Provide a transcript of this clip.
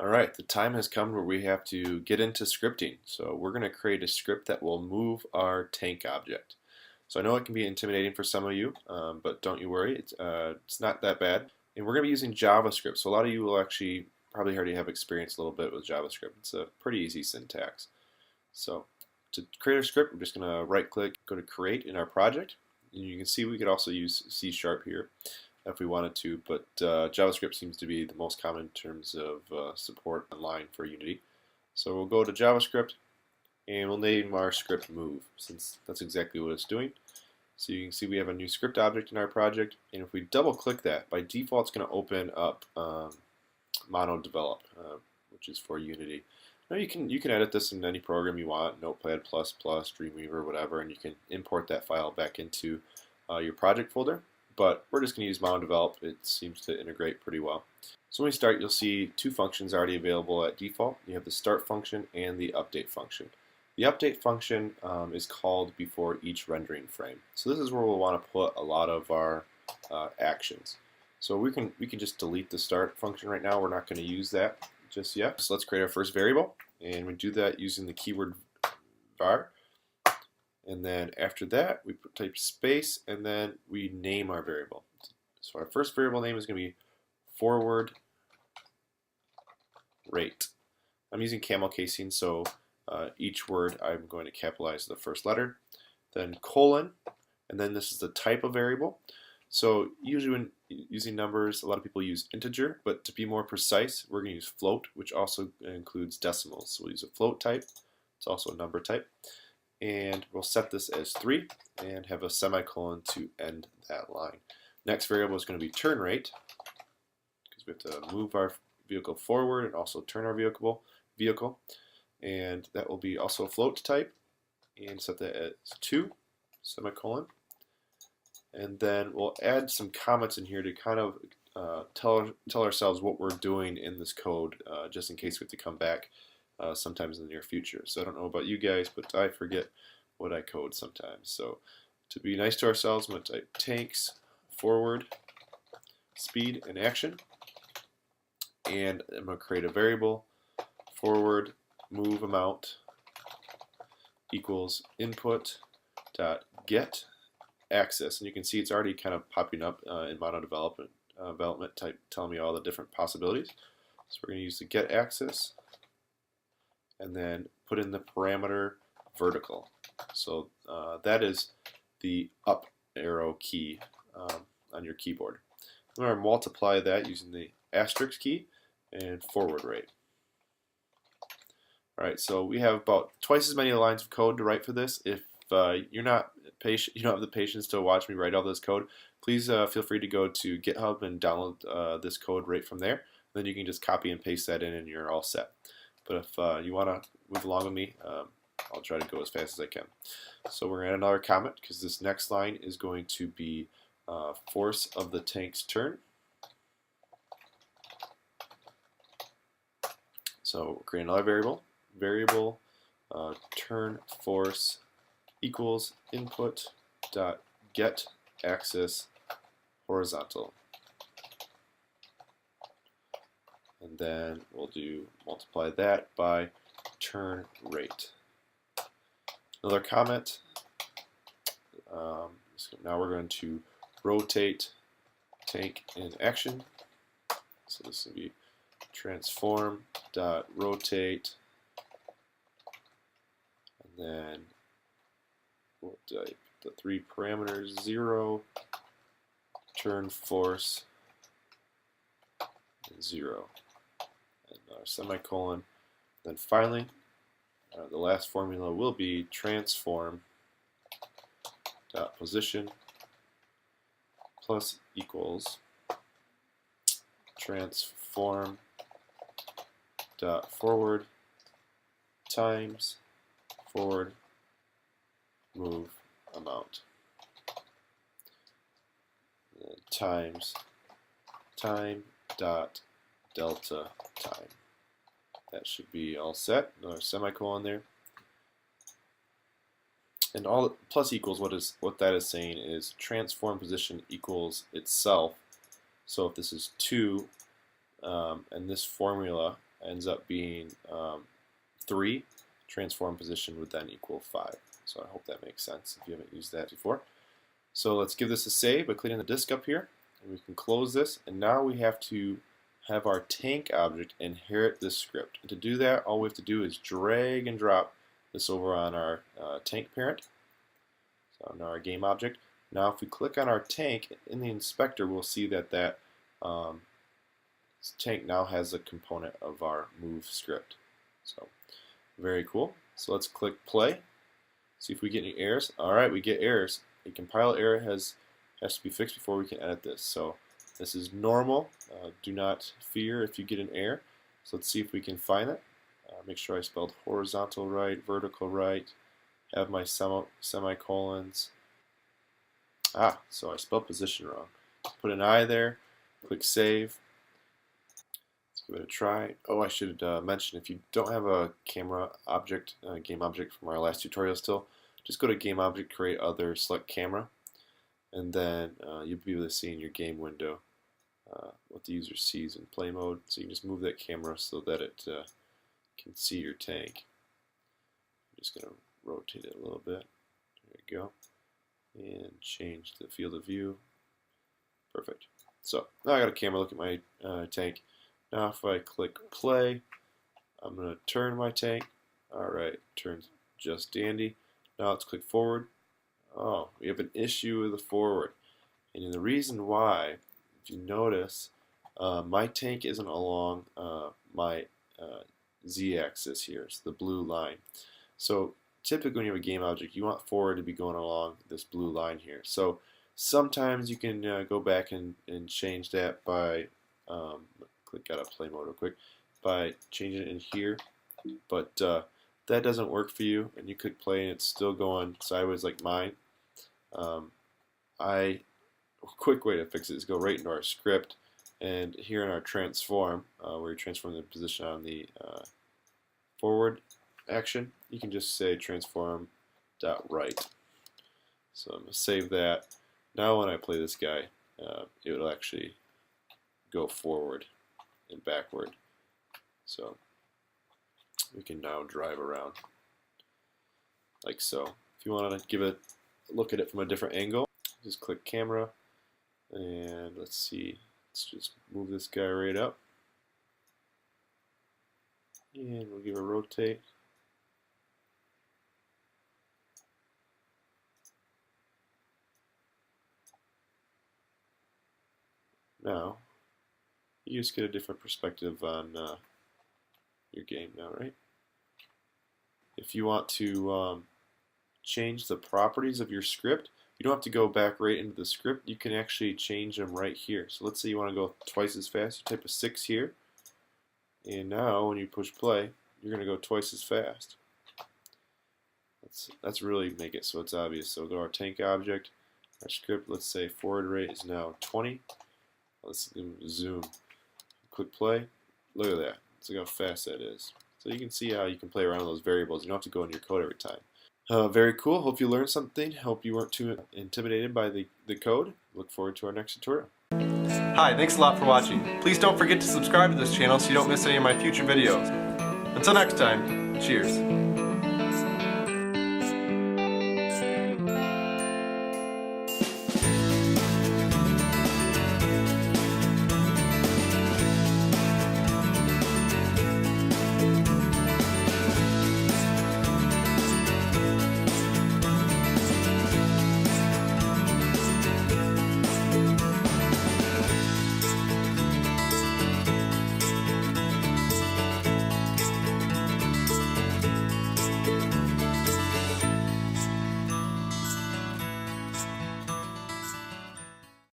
All right, the time has come where we have to get into scripting. So we're going to create a script that will move our tank object. So I know it can be intimidating for some of you, but don't you worry, it's not that bad. And we're going to be using JavaScript. So a lot of you will actually probably already have experience a little bit with JavaScript. It's a pretty easy syntax. So to create our script, we're just going to right click, go to create in our project. And you can see we could also use C# here if we wanted to, but JavaScript seems to be the most common in terms of support online for Unity. So we'll go to JavaScript and we'll name our script move, since that's exactly what it's doing. So you can see we have a new script object in our project, and if we double click that, by default it's going to open up MonoDevelop, which is for Unity. Now you can edit this in any program you want, Notepad++, Dreamweaver, whatever, and you can import that file back into your project folder. But we're just going to use MonoDevelop. It seems to integrate pretty well. So when we start, you'll see two functions already available at default. You have the start function and the update function. The update function is called before each rendering frame. So this is where we'll want to put a lot of our actions. So we can just delete the start function right now. We're not going to use that just yet. So let's create our first variable, and we do that using the keyword var. And then after that, we type space, and then we name our variable. So our first variable name is going to be forward rate. I'm using camel casing, so each word I'm going to capitalize the first letter, then colon, and then this is the type of variable. So usually when using numbers, a lot of people use integer, but to be more precise, we're going to use float, which also includes decimals. So we'll use a float type. It's also a number type. And we'll set this as 3 and have a semicolon to end that line. Next variable is going to be turn rate, because we have to move our vehicle forward and also turn our vehicle, and that will be also a float type, and set that as 2 semicolon. And then we'll add some comments in here to kind of tell ourselves what we're doing in this code, just in case we have to come back sometimes in the near future. So I don't know about you guys, but I forget what I code sometimes. So to be nice to ourselves, I'm going to type tanks forward speed and action, and I'm going to create a variable forward move amount equals input dot get axis, and you can see it's already kind of popping up in MonoDevelop development type, telling me all the different possibilities. So we're going to use the get axis and then put in the parameter vertical. So that is the up arrow key on your keyboard. I'm going to multiply that using the asterisk key and forward rate. Alright, so we have about twice as many lines of code to write for this. If you're not patient, you don't have the patience to watch me write all this code, please feel free to go to GitHub and download this code right from there. Then you can just copy and paste that in and you're all set. But if you want to move along with me, I'll try to go as fast as I can. So we're going to add another comment, because this next line is going to be force of the tank's turn. So we'll create another variable turn force equals input dot get axis horizontal. And then we'll multiply that by turn rate. Another comment. So now we're going to rotate tank in action. So this will be transform dot rotate, and then we'll type the 3 parameters: 0, turn force, and 0. Semicolon. Then finally, the last formula will be transform dot position plus equals transform dot forward times forward move amount times time dot delta time. That should be all set. Another semicolon there. And all plus equals, what that is saying is transform position equals itself. So if this is 2 and this formula ends up being 3, transform position would then equal 5. So I hope that makes sense if you haven't used that before. So let's give this a save by clicking the disk up here, and we can close this. And now we have to have our tank object inherit this script. And to do that, all we have to do is drag and drop this over on our tank parent, so on our game object. Now if we click on our tank in the inspector, we'll see that tank now has a component of our move script. So very cool. So let's click play. See if we get any errors. Alright, we get errors. A compile error has to be fixed before we can edit this. So this is normal. Do not fear if you get an error. So let's see if we can find it. Make sure I spelled horizontal right, vertical right, have my semicolons. So I spelled position wrong. Put an I there, click save. Let's give it a try. Oh, I should mention, if you don't have a camera object, game object from our last tutorial still, just go to game object, create other, select camera, and then you'll be able to see in your game window what the user sees in play mode. So you can just move that camera so that it can see your tank. I'm just going to rotate it a little bit. There we go. And change the field of view. Perfect. So now I got a camera look at my tank. Now if I click play, I'm going to turn my tank. Alright, turns just dandy. Now let's click forward. Oh, we have an issue with the forward. And the reason why, if you notice, my tank isn't along my z-axis here, it's the blue line. So typically when you have a game object, you want forward to be going along this blue line here. So sometimes you can go back and change that by, click out of play mode real quick, by changing it in here. But that doesn't work for you, and you click play and it's still going sideways like mine. A quick way to fix it is go right into our script, and here in our transform, where you transform the position on the forward action, you can just say transform.right. So I'm going to save that. Now when I play this guy, it will actually go forward and backward. So we can now drive around like so. If you want to give it a look at it from a different angle, just click camera, and let's see, let's just move this guy right up, and we'll give it a rotate. Now you just get a different perspective on your game now, right? If you want to change the properties of your script, you don't have to go back right into the script. You can actually change them right here. So let's say you want to go twice as fast. You type a 6 here, and now when you push play, you're going to go twice as fast. That's really make it so it's obvious. So go to our tank object, our script. Let's say forward rate is now 20. Let's zoom. Click play. Look at that. Look how fast that is. So you can see how you can play around with those variables. You don't have to go into your code every time. Very cool. Hope you learned something. Hope you weren't too intimidated by the code. Look forward to our next tutorial. Hi, thanks a lot for watching. Please don't forget to subscribe to this channel so you don't miss any of my future videos. Until next time, cheers.